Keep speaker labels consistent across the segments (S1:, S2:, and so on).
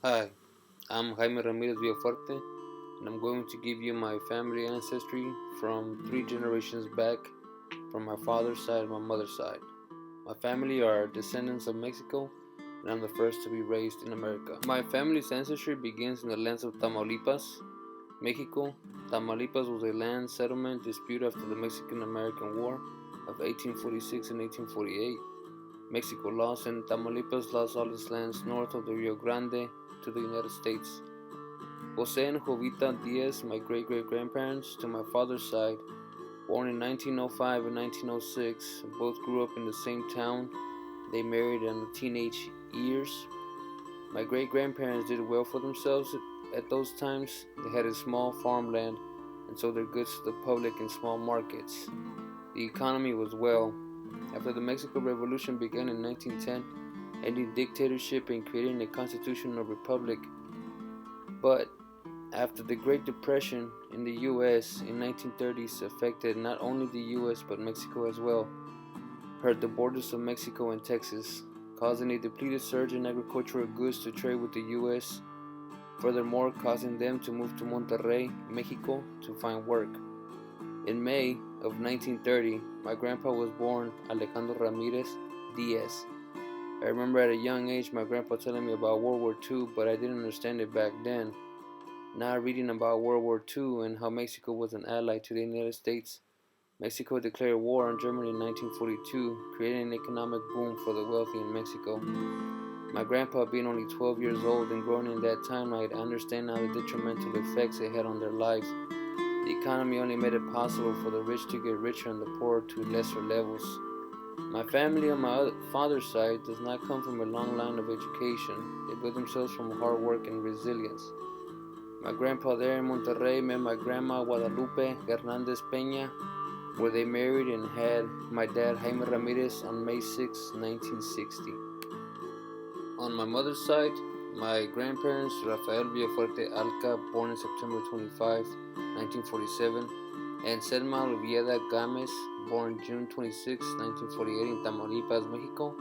S1: Hi, I'm Jaime Ramirez Villafuerte, and I'm going to give you my family ancestry from 3 generations back from my father's side and my mother's side. My family are descendants of Mexico, and I'm the first to be raised in America. My family's ancestry begins in the lands of Tamaulipas, Mexico. Tamaulipas was a land settlement dispute after the Mexican-American War of 1846 and 1848. Mexico lost, and Tamaulipas lost all its lands north of the Rio Grande to the United States. Jose and Jovita Diaz, my great-great-grandparents to my father's side, born in 1905 and 1906, both grew up in the same town. They married in the teenage years. My great-grandparents did well for themselves at those times. They had a small farmland and sold their goods to the public in small markets. The economy was well. After the Mexican Revolution began in 1910, ending dictatorship and creating a constitutional republic, but after the Great Depression in the U.S. in 1930s affected not only the U.S. but Mexico as well, hurt the borders of Mexico and Texas, causing a depleted surge in agricultural goods to trade with the U.S., furthermore causing them to move to Monterrey, Mexico to find work. In May of 1930, my grandpa was born, Alejandro Ramirez Diaz. I remember at a young age my grandpa telling me about World War II, but I didn't understand it back then. Now reading about World War II and how Mexico was an ally to the United States, Mexico declared war on Germany in 1942, creating an economic boom for the wealthy in Mexico. My grandpa being only 12 years old and growing in that time, I understand now the detrimental effects it had on their lives. The economy only made it possible for the rich to get richer and the poor to lesser levels. My family on my father's side does not come from a long line of education. They built themselves from hard work and resilience. My grandpa there in Monterrey met my grandma Guadalupe Hernandez Peña, where they married and had my dad Jaime Ramirez on May 6, 1960. On my mother's side, my grandparents Rafael Villafuerte Alca, born on September 25, 1947, and Selma Olvieda Gámez, born June 26, 1948 in Tamaulipas, Mexico.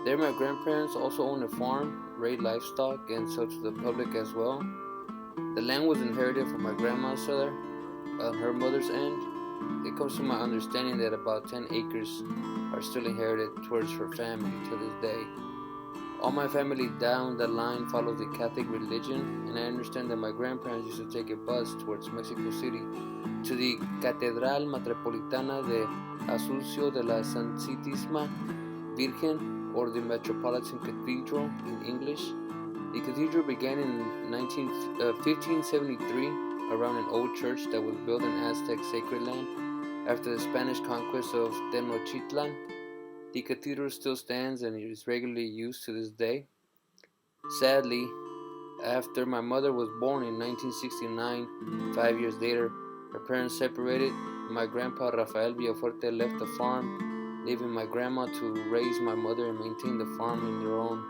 S1: There my grandparents also owned a farm, raised livestock, and sold to the public as well. The land was inherited from my grandma's father on her mother's end. It comes to my understanding that about 10 acres are still inherited towards her family to this day. All my family down the line follows the Catholic religion, and I understand that my grandparents used to take a bus towards Mexico City to the Catedral Metropolitana de Asunción de la Santísima Virgen, or the Metropolitan Cathedral in English. The cathedral began in 1573 around an old church that was built in Aztec sacred land after the Spanish conquest of Tenochtitlan. The cathedral still stands and is regularly used to this day. Sadly, after my mother was born in 1969, 5 years later, her parents separated. My grandpa Rafael Villafuerte left the farm, leaving my grandma to raise my mother and maintain the farm on their own.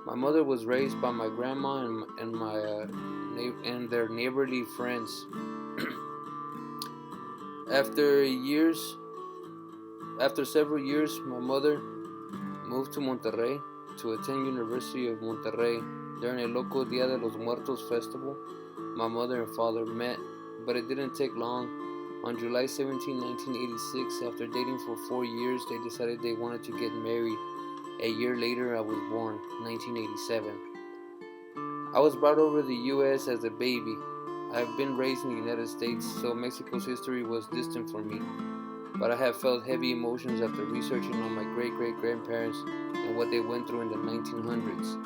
S1: My mother was raised by my grandma and their neighborly friends. After several years, my mother moved to Monterrey to attend University of Monterrey. During a local Dia de los Muertos festival, my mother and father met, but it didn't take long. On July 17, 1986, after dating for 4 years, they decided they wanted to get married. A year later, I was born, 1987. I was brought over to the U.S. as a baby. I've been raised in the United States, so Mexico's history was distant for me. But I have felt heavy emotions after researching on my great-great-grandparents and what they went through in the 1900s.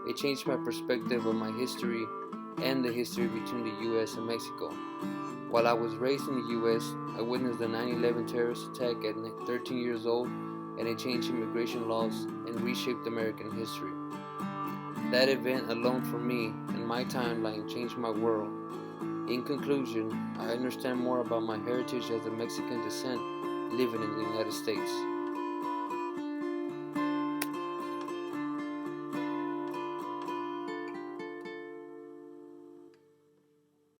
S1: It changed my perspective of my history and the history between the U.S. and Mexico. While I was raised in the U.S., I witnessed the 9/11 terrorist attack at 13 years old, and it changed immigration laws and reshaped American history. That event alone for me and my timeline changed my world. In conclusion, I understand more about my heritage as a Mexican descent living in the United States.